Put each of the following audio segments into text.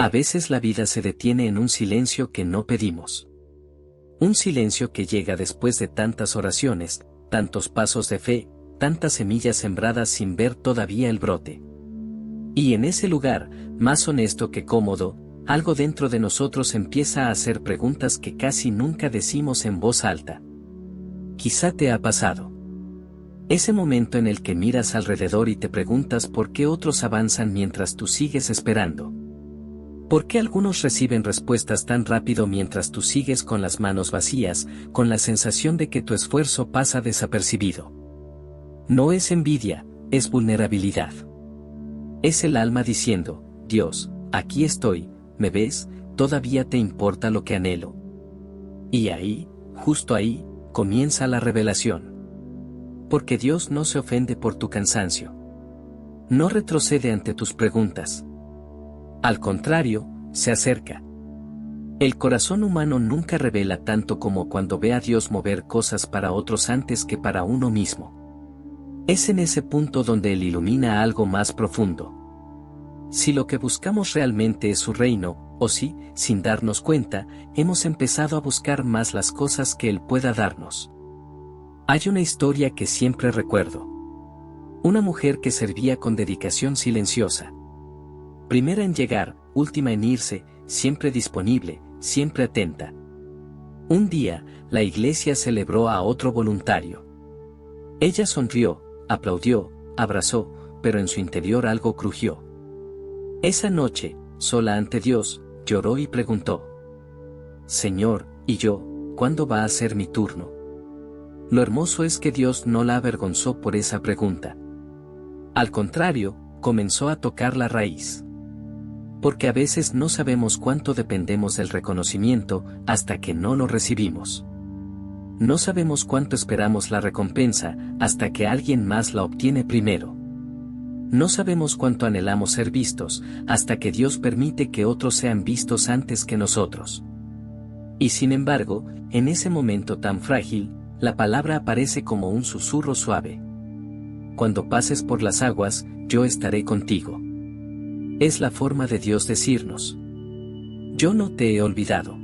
A veces la vida se detiene en un silencio que no pedimos. Un silencio que llega después de tantas oraciones, tantos pasos de fe, tantas semillas sembradas sin ver todavía el brote. Y en ese lugar, más honesto que cómodo, algo dentro de nosotros empieza a hacer preguntas que casi nunca decimos en voz alta. Quizá te ha pasado. Ese momento en el que miras alrededor y te preguntas por qué otros avanzan mientras tú sigues esperando. ¿Por qué algunos reciben respuestas tan rápido mientras tú sigues con las manos vacías, con la sensación de que tu esfuerzo pasa desapercibido? No es envidia, es vulnerabilidad. Es el alma diciendo, Dios, aquí estoy, ¿me ves? ¿Todavía te importa lo que anhelo? Y ahí, justo ahí, comienza la revelación. Porque Dios no se ofende por tu cansancio. No retrocede ante tus preguntas. Al contrario, se acerca. El corazón humano nunca revela tanto como cuando ve a Dios mover cosas para otros antes que para uno mismo. Es en ese punto donde Él ilumina algo más profundo. Si lo que buscamos realmente es su reino, o si, sin darnos cuenta, hemos empezado a buscar más las cosas que Él pueda darnos. Hay una historia que siempre recuerdo. Una mujer que servía con dedicación silenciosa. Primera en llegar, última en irse, siempre disponible, siempre atenta. Un día, la iglesia celebró a otro voluntario. Ella sonrió, aplaudió, abrazó, pero en su interior algo crujió. Esa noche, sola ante Dios, lloró y preguntó: Señor, ¿y yo, cuándo va a ser mi turno? Lo hermoso es que Dios no la avergonzó por esa pregunta. Al contrario, comenzó a tocar la raíz. Porque a veces no sabemos cuánto dependemos del reconocimiento hasta que no lo recibimos. No sabemos cuánto esperamos la recompensa hasta que alguien más la obtiene primero. No sabemos cuánto anhelamos ser vistos hasta que Dios permite que otros sean vistos antes que nosotros. Y sin embargo, en ese momento tan frágil, la palabra aparece como un susurro suave. Cuando pases por las aguas, yo estaré contigo. Es la forma de Dios decirnos: yo no te he olvidado.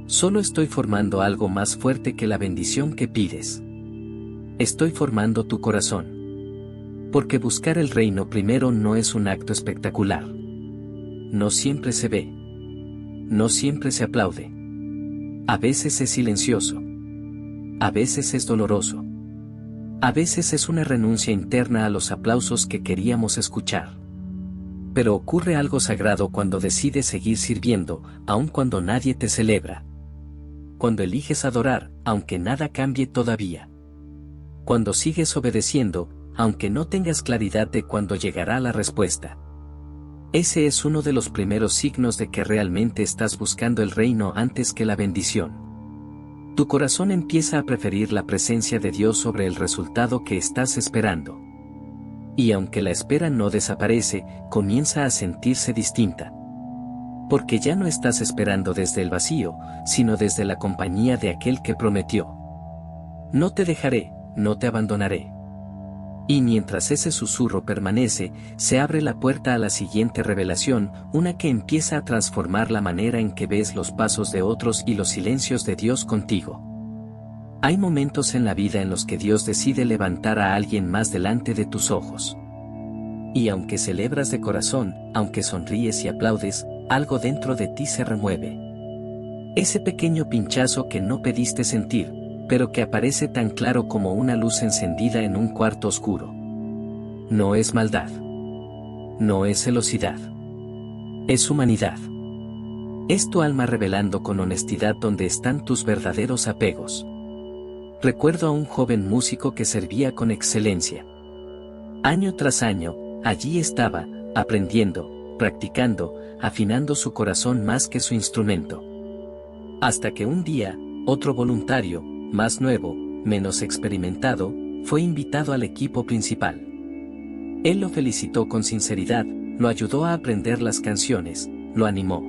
Solo estoy formando algo más fuerte que la bendición que pides. Estoy formando tu corazón. Porque buscar el reino primero no es un acto espectacular. No siempre se ve. No siempre se aplaude. A veces es silencioso. A veces es doloroso. A veces es una renuncia interna a los aplausos que queríamos escuchar. Pero ocurre algo sagrado cuando decides seguir sirviendo, aun cuando nadie te celebra. Cuando eliges adorar, aunque nada cambie todavía. Cuando sigues obedeciendo, aunque no tengas claridad de cuándo llegará la respuesta. Ese es uno de los primeros signos de que realmente estás buscando el reino antes que la bendición. Tu corazón empieza a preferir la presencia de Dios sobre el resultado que estás esperando. Y aunque la espera no desaparece, comienza a sentirse distinta. Porque ya no estás esperando desde el vacío, sino desde la compañía de aquel que prometió: no te dejaré, no te abandonaré. Y mientras ese susurro permanece, se abre la puerta a la siguiente revelación, una que empieza a transformar la manera en que ves los pasos de otros y los silencios de Dios contigo. Hay momentos en la vida en los que Dios decide levantar a alguien más delante de tus ojos. Y aunque celebras de corazón, aunque sonríes y aplaudes, algo dentro de ti se remueve. Ese pequeño pinchazo que no pediste sentir, pero que aparece tan claro como una luz encendida en un cuarto oscuro. No es maldad. No es celosidad. Es humanidad. Es tu alma revelando con honestidad dónde están tus verdaderos apegos. Recuerdo a un joven músico que servía con excelencia. Año tras año, allí estaba, aprendiendo, practicando, afinando su corazón más que su instrumento. Hasta que un día, otro voluntario, más nuevo, menos experimentado, fue invitado al equipo principal. Él lo felicitó con sinceridad, lo ayudó a aprender las canciones, lo animó.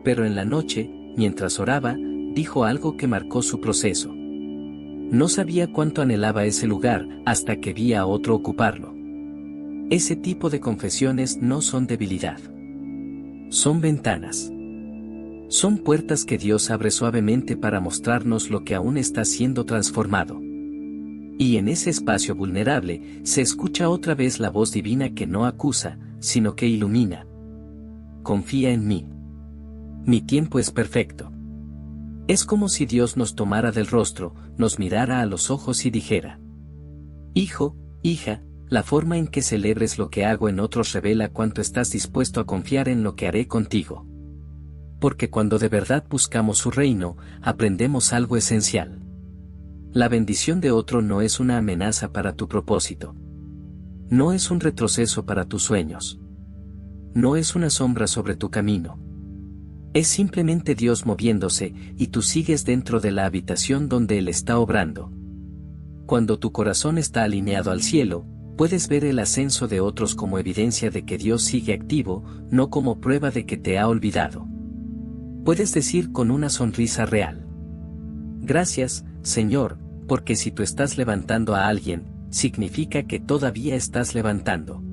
Pero en la noche, mientras oraba, dijo algo que marcó su proceso. No sabía cuánto anhelaba ese lugar hasta que vi a otro ocuparlo. Ese tipo de confesiones no son debilidad. Son ventanas. Son puertas que Dios abre suavemente para mostrarnos lo que aún está siendo transformado. Y en ese espacio vulnerable se escucha otra vez la voz divina que no acusa, sino que ilumina. Confía en mí. Mi tiempo es perfecto. Es como si Dios nos tomara del rostro, nos mirara a los ojos y dijera: Hijo, hija, la forma en que celebres lo que hago en otros revela cuánto estás dispuesto a confiar en lo que haré contigo. Porque cuando de verdad buscamos su reino, aprendemos algo esencial. La bendición de otro no es una amenaza para tu propósito. No es un retroceso para tus sueños. No es una sombra sobre tu camino. Es simplemente Dios moviéndose, y tú sigues dentro de la habitación donde Él está obrando. Cuando tu corazón está alineado al cielo, puedes ver el ascenso de otros como evidencia de que Dios sigue activo, no como prueba de que te ha olvidado. Puedes decir con una sonrisa real: Gracias, Señor, porque si tú estás levantando a alguien, significa que todavía estás levantando.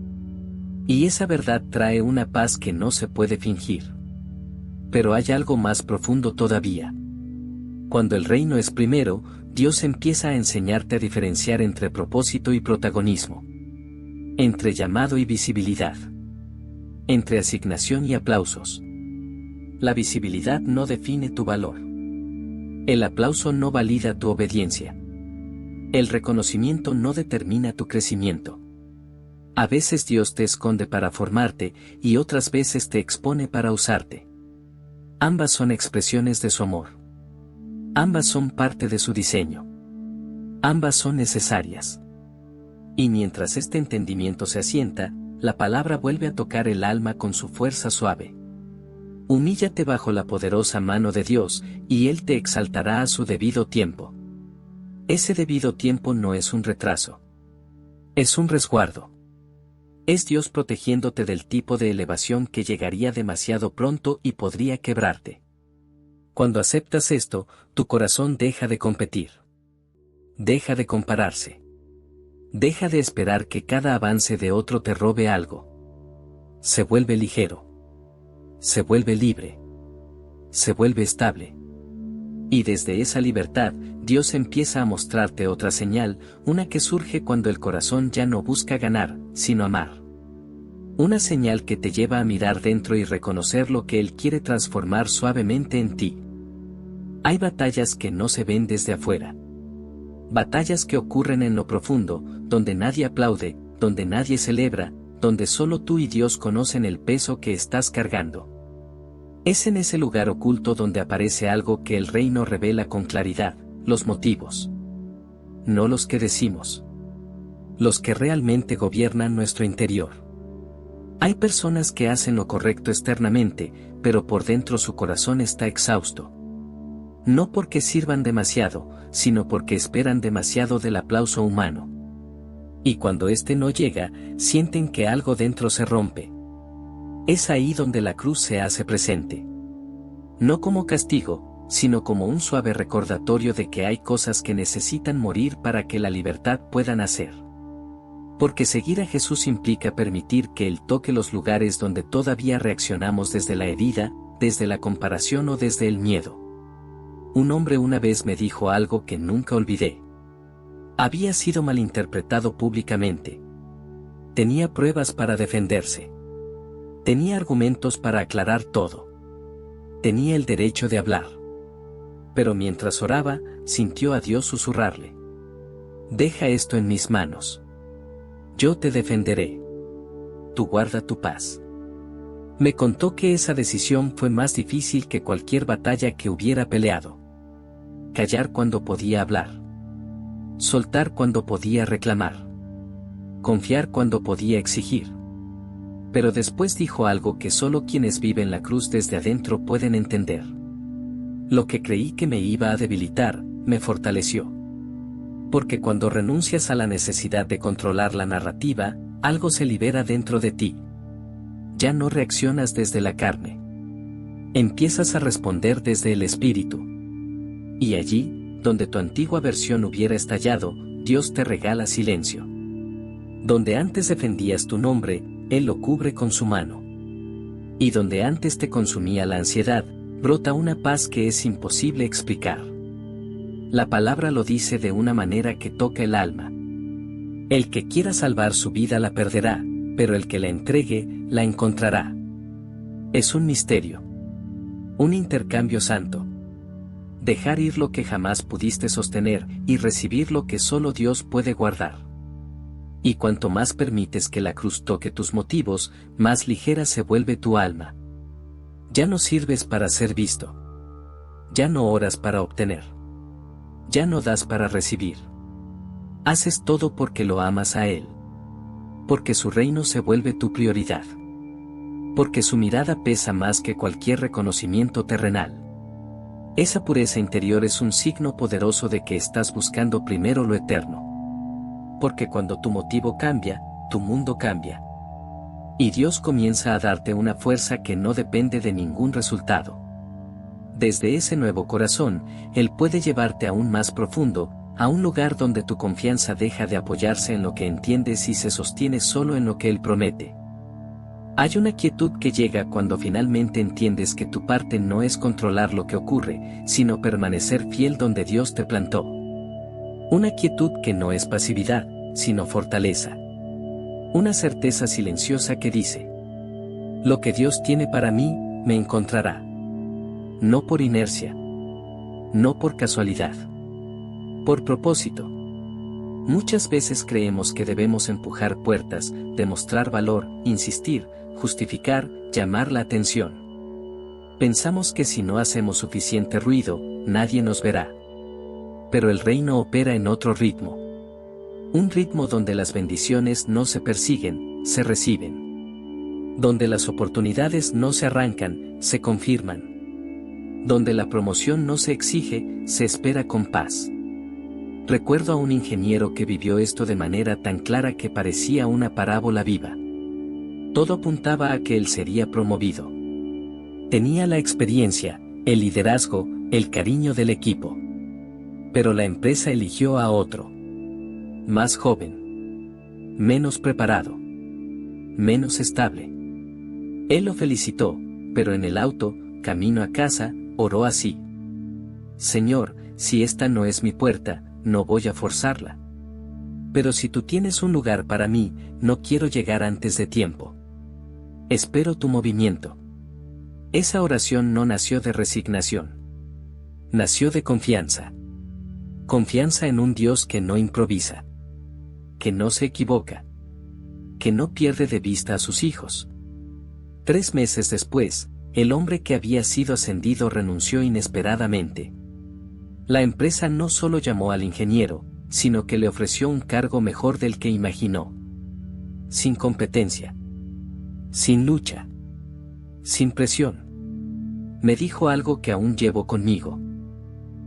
Y esa verdad trae una paz que no se puede fingir. Pero hay algo más profundo todavía. Cuando el reino es primero, Dios empieza a enseñarte a diferenciar entre propósito y protagonismo. Entre llamado y visibilidad. Entre asignación y aplausos. La visibilidad no define tu valor. El aplauso no valida tu obediencia. El reconocimiento no determina tu crecimiento. A veces Dios te esconde para formarte, y otras veces te expone para usarte. Ambas son expresiones de su amor. Ambas son parte de su diseño. Ambas son necesarias. Y mientras este entendimiento se asienta, la palabra vuelve a tocar el alma con su fuerza suave. Humíllate bajo la poderosa mano de Dios, y Él te exaltará a su debido tiempo. Ese debido tiempo no es un retraso. Es un resguardo. Es Dios protegiéndote del tipo de elevación que llegaría demasiado pronto y podría quebrarte. Cuando aceptas esto, tu corazón deja de competir. Deja de compararse. Deja de esperar que cada avance de otro te robe algo. Se vuelve ligero. Se vuelve libre. Se vuelve estable. Y desde esa libertad, Dios empieza a mostrarte otra señal, una que surge cuando el corazón ya no busca ganar, sino amar. Una señal que te lleva a mirar dentro y reconocer lo que Él quiere transformar suavemente en ti. Hay batallas que no se ven desde afuera. Batallas que ocurren en lo profundo, donde nadie aplaude, donde nadie celebra, donde solo tú y Dios conocen el peso que estás cargando. Es en ese lugar oculto donde aparece algo que el reino revela con claridad: los motivos. No los que decimos. Los que realmente gobiernan nuestro interior. Hay personas que hacen lo correcto externamente, pero por dentro su corazón está exhausto. No porque sirvan demasiado, sino porque esperan demasiado del aplauso humano. Y cuando éste no llega, sienten que algo dentro se rompe. Es ahí donde la cruz se hace presente. No como castigo, sino como un suave recordatorio de que hay cosas que necesitan morir para que la libertad pueda nacer. Porque seguir a Jesús implica permitir que Él toque los lugares donde todavía reaccionamos desde la herida, desde la comparación o desde el miedo. Un hombre una vez me dijo algo que nunca olvidé. Había sido malinterpretado públicamente. Tenía pruebas para defenderse. Tenía argumentos para aclarar todo. Tenía el derecho de hablar. Pero mientras oraba, sintió a Dios susurrarle: Deja esto en mis manos. Yo te defenderé. Tú guarda tu paz. Me contó que esa decisión fue más difícil que cualquier batalla que hubiera peleado. Callar cuando podía hablar. Soltar cuando podía reclamar. Confiar cuando podía exigir. Pero después dijo algo que solo quienes viven la cruz desde adentro pueden entender. Lo que creí que me iba a debilitar, me fortaleció. Porque cuando renuncias a la necesidad de controlar la narrativa, algo se libera dentro de ti. Ya no reaccionas desde la carne. Empiezas a responder desde el espíritu. Y allí, donde tu antigua versión hubiera estallado, Dios te regala silencio. Donde antes defendías tu nombre, Él lo cubre con su mano. Y donde antes te consumía la ansiedad, brota una paz que es imposible explicar. La palabra lo dice de una manera que toca el alma. El que quiera salvar su vida la perderá, pero el que la entregue, la encontrará. Es un misterio. Un intercambio santo. Dejar ir lo que jamás pudiste sostener y recibir lo que solo Dios puede guardar. Y cuanto más permites que la cruz toque tus motivos, más ligera se vuelve tu alma. Ya no sirves para ser visto. Ya no oras para obtener. Ya no das para recibir. Haces todo porque lo amas a Él. Porque su reino se vuelve tu prioridad. Porque su mirada pesa más que cualquier reconocimiento terrenal. Esa pureza interior es un signo poderoso de que estás buscando primero lo eterno. Porque cuando tu motivo cambia, tu mundo cambia. Y Dios comienza a darte una fuerza que no depende de ningún resultado. Desde ese nuevo corazón, Él puede llevarte aún más profundo, a un lugar donde tu confianza deja de apoyarse en lo que entiendes y se sostiene solo en lo que Él promete. Hay una quietud que llega cuando finalmente entiendes que tu parte no es controlar lo que ocurre, sino permanecer fiel donde Dios te plantó. Una quietud que no es pasividad, sino fortaleza. Una certeza silenciosa que dice: lo que Dios tiene para mí, me encontrará. No por inercia. No por casualidad. Por propósito. Muchas veces creemos que debemos empujar puertas, demostrar valor, insistir, justificar, llamar la atención. Pensamos que si no hacemos suficiente ruido, nadie nos verá. Pero el reino opera en otro ritmo. Un ritmo donde las bendiciones no se persiguen, se reciben. Donde las oportunidades no se arrancan, se confirman. Donde la promoción no se exige, se espera con paz. Recuerdo a un ingeniero que vivió esto de manera tan clara que parecía una parábola viva. Todo apuntaba a que él sería promovido. Tenía la experiencia, el liderazgo, el cariño del equipo. Pero la empresa eligió a otro. Más joven. Menos preparado. Menos estable. Él lo felicitó, pero en el auto, camino a casa, oró así: Señor, si esta no es mi puerta, no voy a forzarla. Pero si tú tienes un lugar para mí, no quiero llegar antes de tiempo. Espero tu movimiento. Esa oración no nació de resignación. Nació de confianza. Confianza en un Dios que no improvisa. Que no se equivoca. Que no pierde de vista a sus hijos. 3 meses después, el hombre que había sido ascendido renunció inesperadamente. La empresa no solo llamó al ingeniero, sino que le ofreció un cargo mejor del que imaginó. Sin competencia. Sin lucha. Sin presión. Me dijo algo que aún llevo conmigo.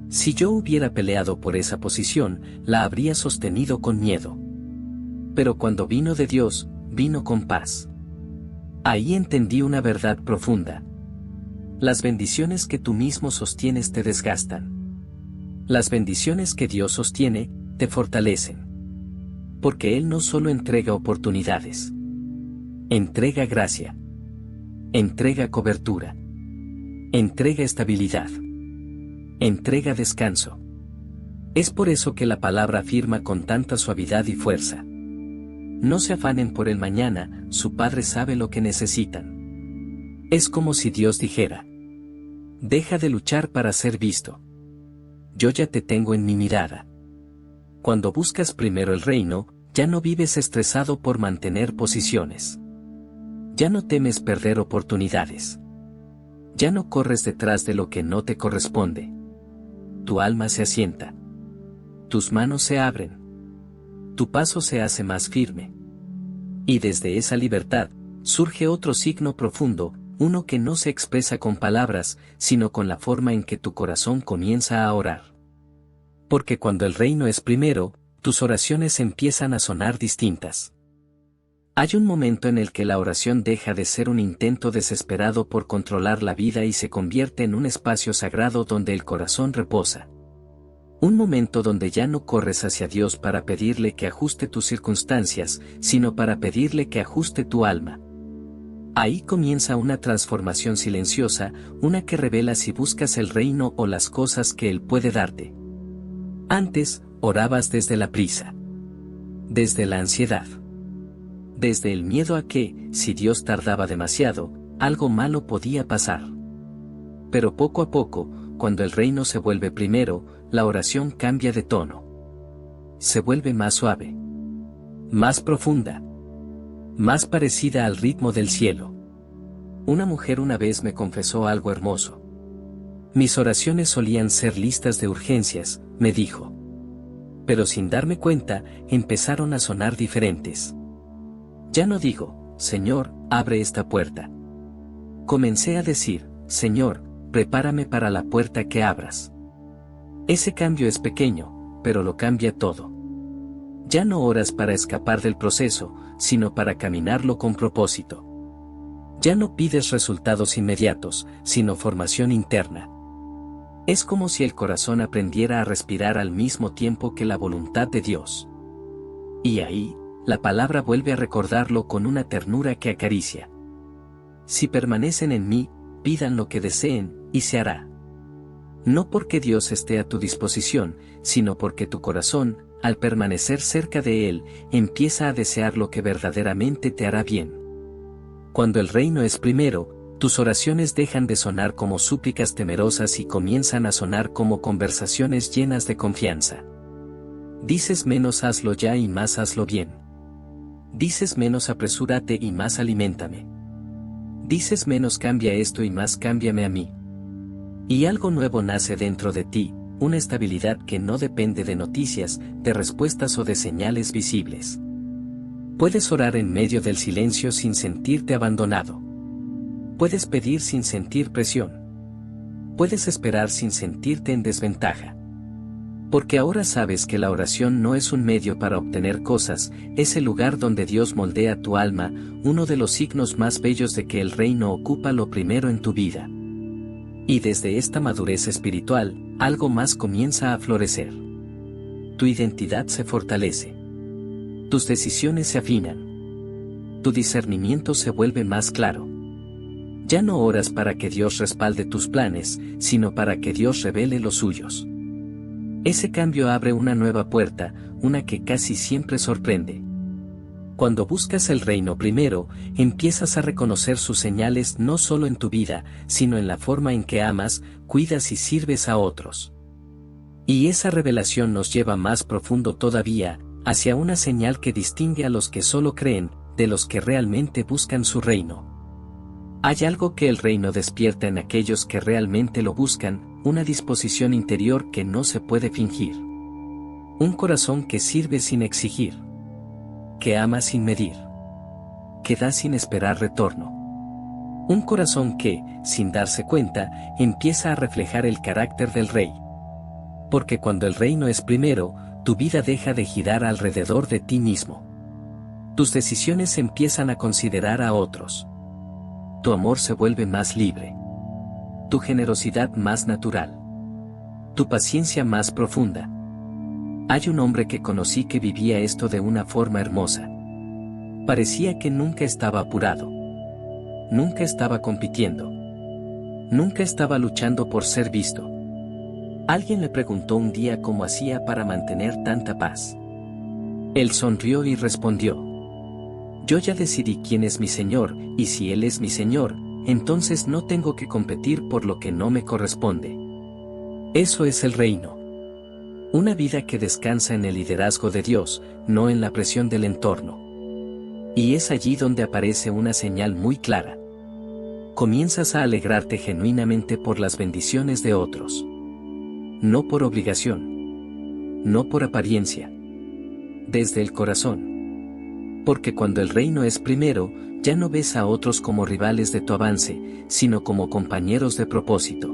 Si yo hubiera peleado por esa posición, la habría sostenido con miedo. Pero cuando vino de Dios, vino con paz. Ahí entendí una verdad profunda. Las bendiciones que tú mismo sostienes te desgastan. Las bendiciones que Dios sostiene, te fortalecen. Porque Él no solo entrega oportunidades. Entrega gracia. Entrega cobertura. Entrega estabilidad. Entrega descanso. Es por eso que la palabra afirma con tanta suavidad y fuerza: no se afanen por el mañana, su Padre sabe lo que necesitan. Es como si Dios dijera: deja de luchar para ser visto. Yo ya te tengo en mi mirada. Cuando buscas primero el reino, ya no vives estresado por mantener posiciones. Ya no temes perder oportunidades. Ya no corres detrás de lo que no te corresponde. Tu alma se asienta. Tus manos se abren. Tu paso se hace más firme. Y desde esa libertad, surge otro signo profundo, uno que no se expresa con palabras, sino con la forma en que tu corazón comienza a orar. Porque cuando el reino es primero, tus oraciones empiezan a sonar distintas. Hay un momento en el que la oración deja de ser un intento desesperado por controlar la vida y se convierte en un espacio sagrado donde el corazón reposa. Un momento donde ya no corres hacia Dios para pedirle que ajuste tus circunstancias, sino para pedirle que ajuste tu alma. Ahí comienza una transformación silenciosa, una que revela si buscas el reino o las cosas que Él puede darte. Antes, orabas desde la prisa, desde la ansiedad, desde el miedo a que, si Dios tardaba demasiado, algo malo podía pasar. Pero poco a poco, cuando el reino se vuelve primero, la oración cambia de tono. Se vuelve más suave, más profunda, más parecida al ritmo del cielo. Una mujer una vez me confesó algo hermoso. Mis oraciones solían ser listas de urgencias, me dijo. Pero sin darme cuenta, empezaron a sonar diferentes. Ya no digo, Señor, abre esta puerta. Comencé a decir, Señor, prepárame para la puerta que abras. Ese cambio es pequeño, pero lo cambia todo. Ya no oras para escapar del proceso, sino para caminarlo con propósito. Ya no pides resultados inmediatos, sino formación interna. Es como si el corazón aprendiera a respirar al mismo tiempo que la voluntad de Dios. Y ahí, la palabra vuelve a recordarlo con una ternura que acaricia. Si permanecen en mí, pidan lo que deseen, y se hará. No porque Dios esté a tu disposición, sino porque tu corazón, al permanecer cerca de Él, empieza a desear lo que verdaderamente te hará bien. Cuando el reino es primero, tus oraciones dejan de sonar como súplicas temerosas y comienzan a sonar como conversaciones llenas de confianza. Dices menos hazlo ya y más hazlo bien. Dices menos apresúrate y más aliméntame. Dices menos cambia esto y más cámbiame a mí. Y algo nuevo nace dentro de ti, una estabilidad que no depende de noticias, de respuestas o de señales visibles. Puedes orar en medio del silencio sin sentirte abandonado. Puedes pedir sin sentir presión. Puedes esperar sin sentirte en desventaja. Porque ahora sabes que la oración no es un medio para obtener cosas, es el lugar donde Dios moldea tu alma, uno de los signos más bellos de que el reino ocupa lo primero en tu vida. Y desde esta madurez espiritual, algo más comienza a florecer. Tu identidad se fortalece. Tus decisiones se afinan. Tu discernimiento se vuelve más claro. Ya no oras para que Dios respalde tus planes, sino para que Dios revele los suyos. Ese cambio abre una nueva puerta, una que casi siempre sorprende. Cuando buscas el reino primero, empiezas a reconocer sus señales no solo en tu vida, sino en la forma en que amas, cuidas y sirves a otros. Y esa revelación nos lleva más profundo todavía, hacia una señal que distingue a los que solo creen, de los que realmente buscan su reino. Hay algo que el reino despierta en aquellos que realmente lo buscan, una disposición interior que no se puede fingir. Un corazón que sirve sin exigir. Que ama sin medir. Que da sin esperar retorno. Un corazón que, sin darse cuenta, empieza a reflejar el carácter del rey. Porque cuando el reino es primero, tu vida deja de girar alrededor de ti mismo. Tus decisiones empiezan a considerar a otros. Tu amor se vuelve más libre. Tu generosidad más natural. Tu paciencia más profunda. Hay un hombre que conocí que vivía esto de una forma hermosa. Parecía que nunca estaba apurado. Nunca estaba compitiendo. Nunca estaba luchando por ser visto. Alguien le preguntó un día cómo hacía para mantener tanta paz. Él sonrió y respondió: yo ya decidí quién es mi Señor, y si Él es mi Señor, entonces no tengo que competir por lo que no me corresponde. Eso es el reino. Una vida que descansa en el liderazgo de Dios, no en la presión del entorno. Y es allí donde aparece una señal muy clara. Comienzas a alegrarte genuinamente por las bendiciones de otros. No por obligación. No por apariencia. Desde el corazón. Porque cuando el reino es primero, ya no ves a otros como rivales de tu avance, sino como compañeros de propósito.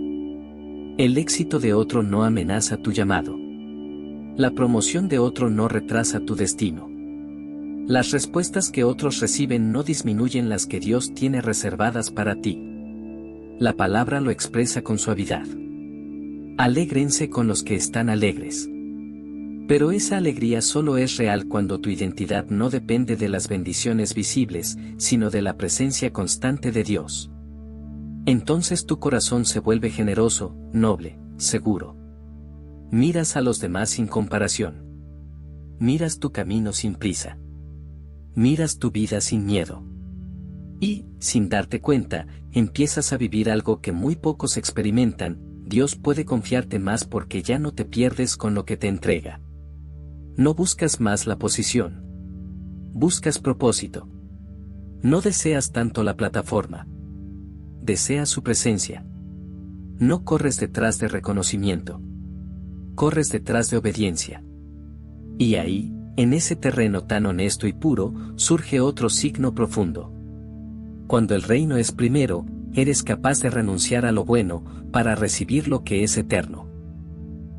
El éxito de otro no amenaza tu llamado. La promoción de otro no retrasa tu destino. Las respuestas que otros reciben no disminuyen las que Dios tiene reservadas para ti. La palabra lo expresa con suavidad. Alégrense con los que están alegres. Pero esa alegría solo es real cuando tu identidad no depende de las bendiciones visibles, sino de la presencia constante de Dios. Entonces tu corazón se vuelve generoso, noble, seguro. Miras a los demás sin comparación. Miras tu camino sin prisa. Miras tu vida sin miedo. Y, sin darte cuenta, empiezas a vivir algo que muy pocos experimentan. Dios puede confiarte más porque ya no te pierdes con lo que te entrega. No buscas más la posición. Buscas propósito. No deseas tanto la plataforma. Deseas su presencia. No corres detrás de reconocimiento. Corres detrás de obediencia. Y ahí, en ese terreno tan honesto y puro, surge otro signo profundo. Cuando el reino es primero, eres capaz de renunciar a lo bueno, para recibir lo que es eterno.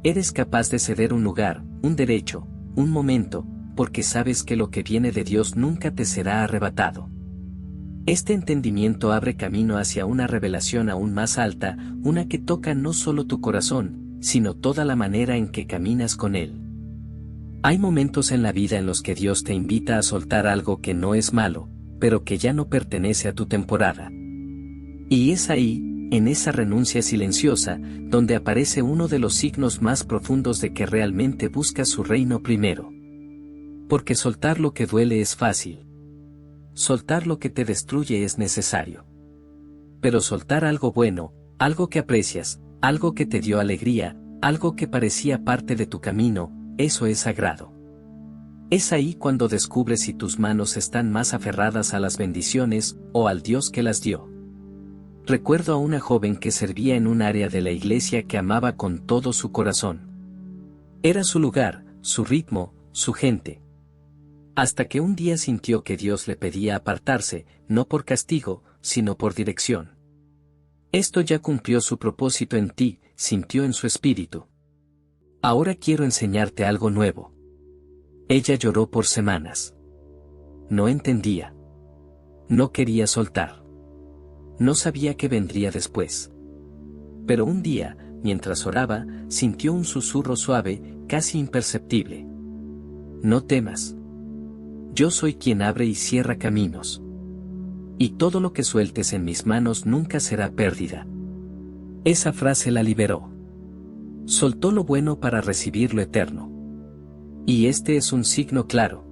Eres capaz de ceder un lugar, un derecho, un momento, porque sabes que lo que viene de Dios nunca te será arrebatado. Este entendimiento abre camino hacia una revelación aún más alta, una que toca no solo tu corazón, sino toda la manera en que caminas con Él. Hay momentos en la vida en los que Dios te invita a soltar algo que no es malo, pero que ya no pertenece a tu temporada. Y es ahí, en esa renuncia silenciosa, donde aparece uno de los signos más profundos de que realmente buscas su reino primero. Porque soltar lo que duele es fácil. Soltar lo que te destruye es necesario. Pero soltar algo bueno, algo que aprecias, algo que te dio alegría, algo que parecía parte de tu camino, eso es sagrado. Es ahí cuando descubres si tus manos están más aferradas a las bendiciones o al Dios que las dio. Recuerdo a una joven que servía en un área de la iglesia que amaba con todo su corazón. Era su lugar, su ritmo, su gente. Hasta que un día sintió que Dios le pedía apartarse, no por castigo, sino por dirección. Esto ya cumplió su propósito en ti, sintió en su espíritu. Ahora quiero enseñarte algo nuevo. Ella lloró por semanas. No entendía. No quería soltar. No sabía qué vendría después. Pero un día, mientras oraba, sintió un susurro suave, casi imperceptible. No temas. Yo soy quien abre y cierra caminos. Y todo lo que sueltes en mis manos nunca será pérdida. Esa frase la liberó. Soltó lo bueno para recibir lo eterno. Y este es un signo claro.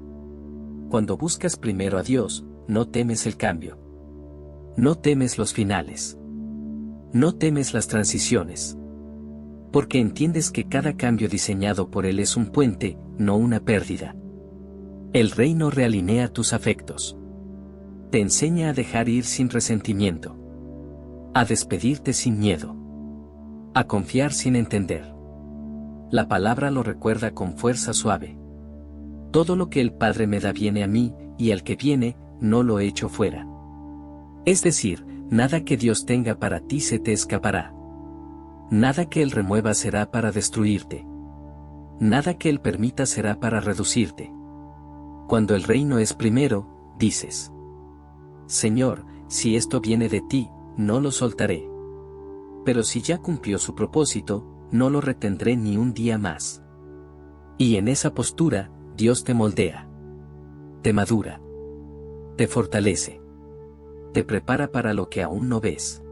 Cuando buscas primero a Dios, no temes el cambio. No temes los finales. No temes las transiciones. Porque entiendes que cada cambio diseñado por Él es un puente, no una pérdida. El reino realinea tus afectos. Te enseña a dejar ir sin resentimiento. A despedirte sin miedo. A confiar sin entender. La palabra lo recuerda con fuerza suave. Todo lo que el Padre me da viene a mí, y al que viene, no lo echo fuera. Es decir, nada que Dios tenga para ti se te escapará. Nada que Él remueva será para destruirte. Nada que Él permita será para reducirte. Cuando el reino es primero, dices: Señor, si esto viene de ti, no lo soltaré. Pero si ya cumplió su propósito, no lo retendré ni un día más. Y en esa postura, Dios te moldea. Te madura. Te fortalece. Te prepara para lo que aún no ves.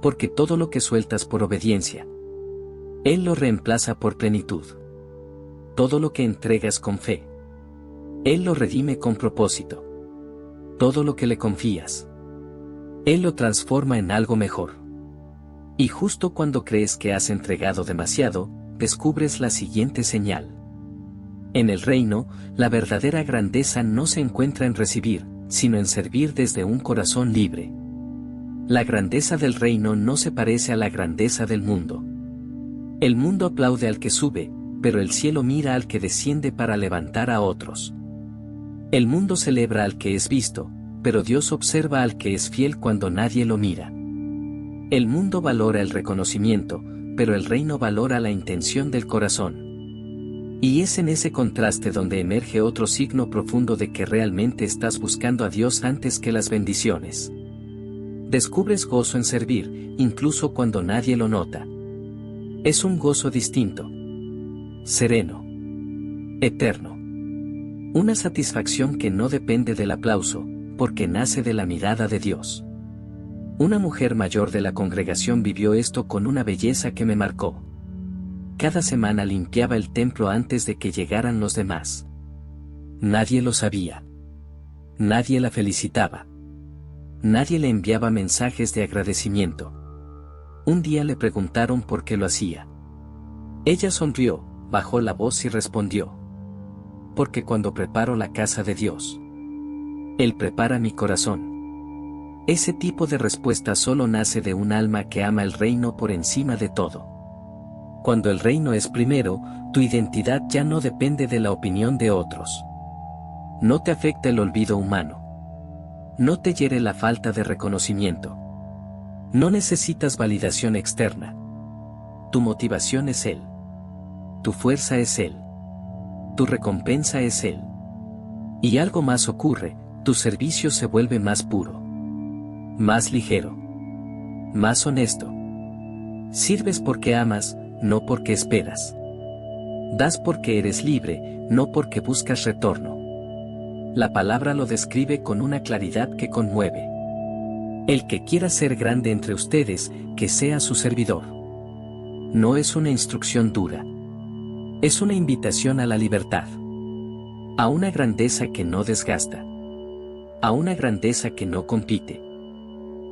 Porque todo lo que sueltas por obediencia, Él lo reemplaza por plenitud. Todo lo que entregas con fe, Él lo redime con propósito. Todo lo que le confías, Él lo transforma en algo mejor. Y justo cuando crees que has entregado demasiado, descubres la siguiente señal. En el reino, la verdadera grandeza no se encuentra en recibir, sino en servir desde un corazón libre. La grandeza del reino no se parece a la grandeza del mundo. El mundo aplaude al que sube, pero el cielo mira al que desciende para levantar a otros. El mundo celebra al que es visto, pero Dios observa al que es fiel cuando nadie lo mira. El mundo valora el reconocimiento, pero el reino valora la intención del corazón. Y es en ese contraste donde emerge otro signo profundo de que realmente estás buscando a Dios antes que las bendiciones. Descubres gozo en servir, incluso cuando nadie lo nota. Es un gozo distinto. Sereno. Eterno. Una satisfacción que no depende del aplauso, porque nace de la mirada de Dios. Una mujer mayor de la congregación vivió esto con una belleza que me marcó. Cada semana limpiaba el templo antes de que llegaran los demás. Nadie lo sabía. Nadie la felicitaba. Nadie le enviaba mensajes de agradecimiento. Un día le preguntaron por qué lo hacía. Ella sonrió, bajó la voz y respondió: porque cuando preparo la casa de Dios, Él prepara mi corazón. Ese tipo de respuesta solo nace de un alma que ama el reino por encima de todo. Cuando el reino es primero, tu identidad ya no depende de la opinión de otros. No te afecta el olvido humano. No te hiere la falta de reconocimiento. No necesitas validación externa. Tu motivación es Él. Tu fuerza es Él. Tu recompensa es Él. Y algo más ocurre, tu servicio se vuelve más puro, más ligero, más honesto. Sirves porque amas, no porque esperas. Das porque eres libre, no porque buscas retorno. La palabra lo describe con una claridad que conmueve. El que quiera ser grande entre ustedes, que sea su servidor. No es una instrucción dura. Es una invitación a la libertad. A una grandeza que no desgasta. A una grandeza que no compite.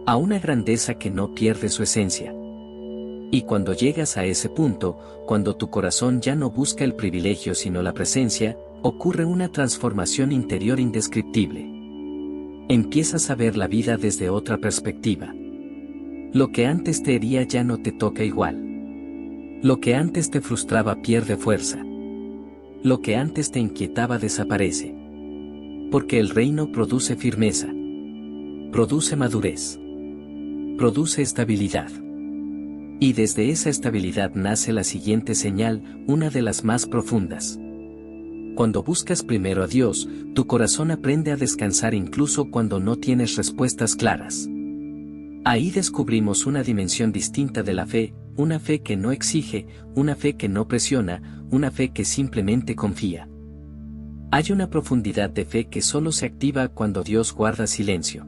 A una grandeza que no pierde su esencia. Y cuando llegas a ese punto, cuando tu corazón ya no busca el privilegio sino la presencia, ocurre una transformación interior indescriptible. Empiezas a ver la vida desde otra perspectiva. Lo que antes te hería ya no te toca igual. Lo que antes te frustraba pierde fuerza. Lo que antes te inquietaba desaparece. Porque el reino produce firmeza. Produce madurez. Produce estabilidad. Y desde esa estabilidad nace la siguiente señal, una de las más profundas. Cuando buscas primero a Dios, tu corazón aprende a descansar incluso cuando no tienes respuestas claras. Ahí descubrimos una dimensión distinta de la fe, una fe que no exige, una fe que no presiona, una fe que simplemente confía. Hay una profundidad de fe que solo se activa cuando Dios guarda silencio.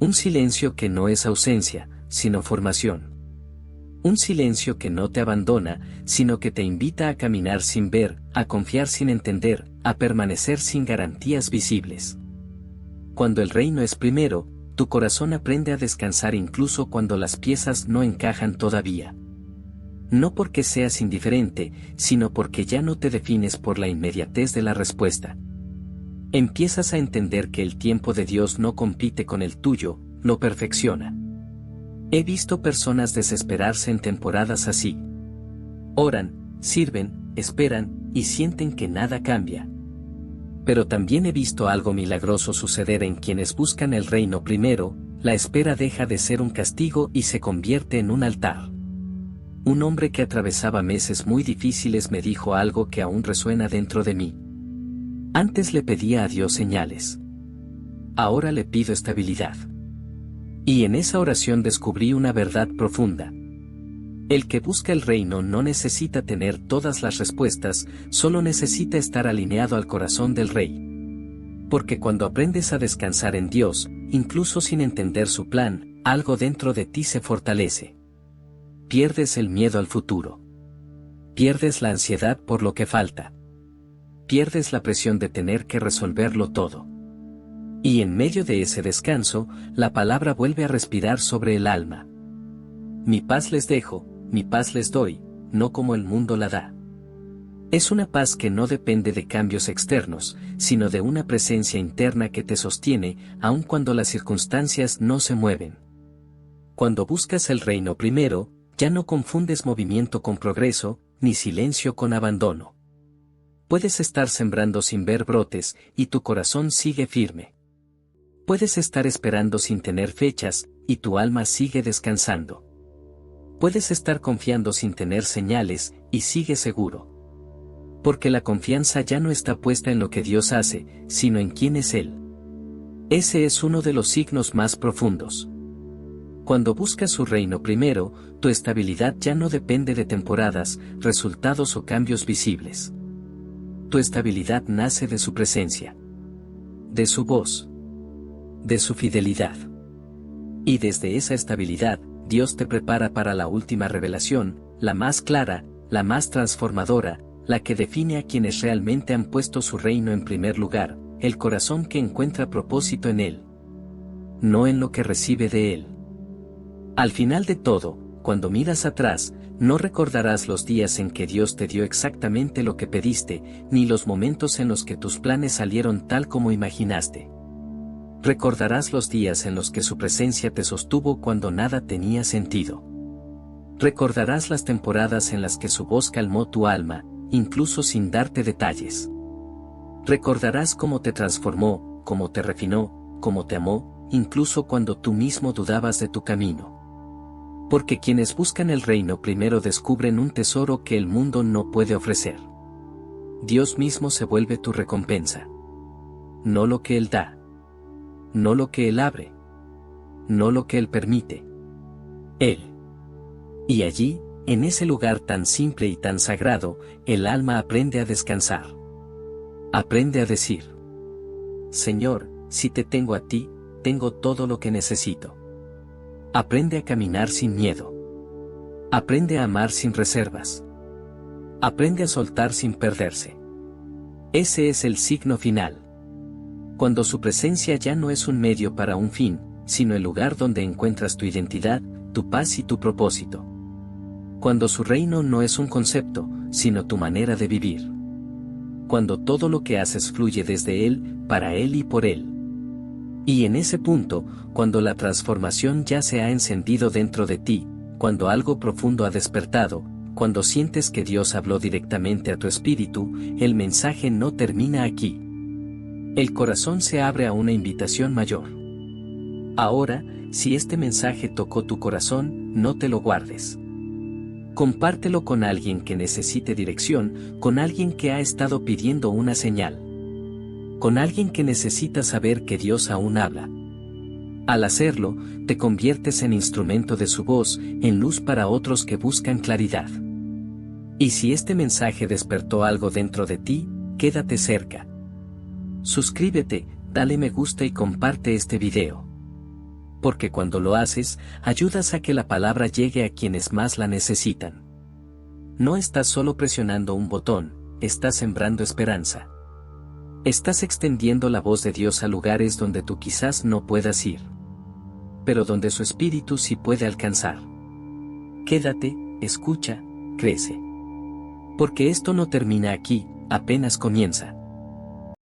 Un silencio que no es ausencia, sino formación. Un silencio que no te abandona, sino que te invita a caminar sin ver, a confiar sin entender, a permanecer sin garantías visibles. Cuando el reino es primero, tu corazón aprende a descansar incluso cuando las piezas no encajan todavía. No porque seas indiferente, sino porque ya no te defines por la inmediatez de la respuesta. Empiezas a entender que el tiempo de Dios no compite con el tuyo, lo perfecciona. He visto personas desesperarse en temporadas así. Oran, sirven, esperan, y sienten que nada cambia. Pero también he visto algo milagroso suceder en quienes buscan el reino primero, la espera deja de ser un castigo y se convierte en un altar. Un hombre que atravesaba meses muy difíciles me dijo algo que aún resuena dentro de mí. Antes le pedía a Dios señales. Ahora le pido estabilidad. Y en esa oración descubrí una verdad profunda. El que busca el reino no necesita tener todas las respuestas, solo necesita estar alineado al corazón del Rey. Porque cuando aprendes a descansar en Dios, incluso sin entender su plan, algo dentro de ti se fortalece. Pierdes el miedo al futuro. Pierdes la ansiedad por lo que falta. Pierdes la presión de tener que resolverlo todo. Y en medio de ese descanso, la palabra vuelve a respirar sobre el alma. Mi paz les dejo, mi paz les doy, no como el mundo la da. Es una paz que no depende de cambios externos, sino de una presencia interna que te sostiene, aun cuando las circunstancias no se mueven. Cuando buscas el reino primero, ya no confundes movimiento con progreso, ni silencio con abandono. Puedes estar sembrando sin ver brotes, y tu corazón sigue firme. Puedes estar esperando sin tener fechas, y tu alma sigue descansando. Puedes estar confiando sin tener señales, y sigue seguro. Porque la confianza ya no está puesta en lo que Dios hace, sino en quién es Él. Ese es uno de los signos más profundos. Cuando buscas su reino primero, tu estabilidad ya no depende de temporadas, resultados o cambios visibles. Tu estabilidad nace de su presencia, de su voz, de su fidelidad. Y desde esa estabilidad, Dios te prepara para la última revelación, la más clara, la más transformadora, la que define a quienes realmente han puesto su reino en primer lugar, el corazón que encuentra propósito en Él, no en lo que recibe de Él. Al final de todo, cuando miras atrás, no recordarás los días en que Dios te dio exactamente lo que pediste, ni los momentos en los que tus planes salieron tal como imaginaste. Recordarás los días en los que su presencia te sostuvo cuando nada tenía sentido. Recordarás las temporadas en las que su voz calmó tu alma, incluso sin darte detalles. Recordarás cómo te transformó, cómo te refinó, cómo te amó, incluso cuando tú mismo dudabas de tu camino. Porque quienes buscan el reino primero descubren un tesoro que el mundo no puede ofrecer. Dios mismo se vuelve tu recompensa. No lo que Él da. No lo que Él abre. No lo que Él permite. Él. Y allí, en ese lugar tan simple y tan sagrado, el alma aprende a descansar. Aprende a decir: Señor, si te tengo a ti, tengo todo lo que necesito. Aprende a caminar sin miedo. Aprende a amar sin reservas. Aprende a soltar sin perderse. Ese es el signo final. Cuando su presencia ya no es un medio para un fin, sino el lugar donde encuentras tu identidad, tu paz y tu propósito. Cuando su reino no es un concepto, sino tu manera de vivir. Cuando todo lo que haces fluye desde Él, para Él y por Él. Y en ese punto, cuando la transformación ya se ha encendido dentro de ti, cuando algo profundo ha despertado, cuando sientes que Dios habló directamente a tu espíritu, el mensaje no termina aquí. El corazón se abre a una invitación mayor. Ahora, si este mensaje tocó tu corazón, no te lo guardes. Compártelo con alguien que necesite dirección, con alguien que ha estado pidiendo una señal. Con alguien que necesita saber que Dios aún habla. Al hacerlo, te conviertes en instrumento de su voz, en luz para otros que buscan claridad. Y si este mensaje despertó algo dentro de ti, quédate cerca. Suscríbete, dale me gusta y comparte este video. Porque cuando lo haces, ayudas a que la palabra llegue a quienes más la necesitan. No estás solo presionando un botón, estás sembrando esperanza. Estás extendiendo la voz de Dios a lugares donde tú quizás no puedas ir, pero donde su espíritu sí puede alcanzar. Quédate, escucha, crece. Porque esto no termina aquí, apenas comienza.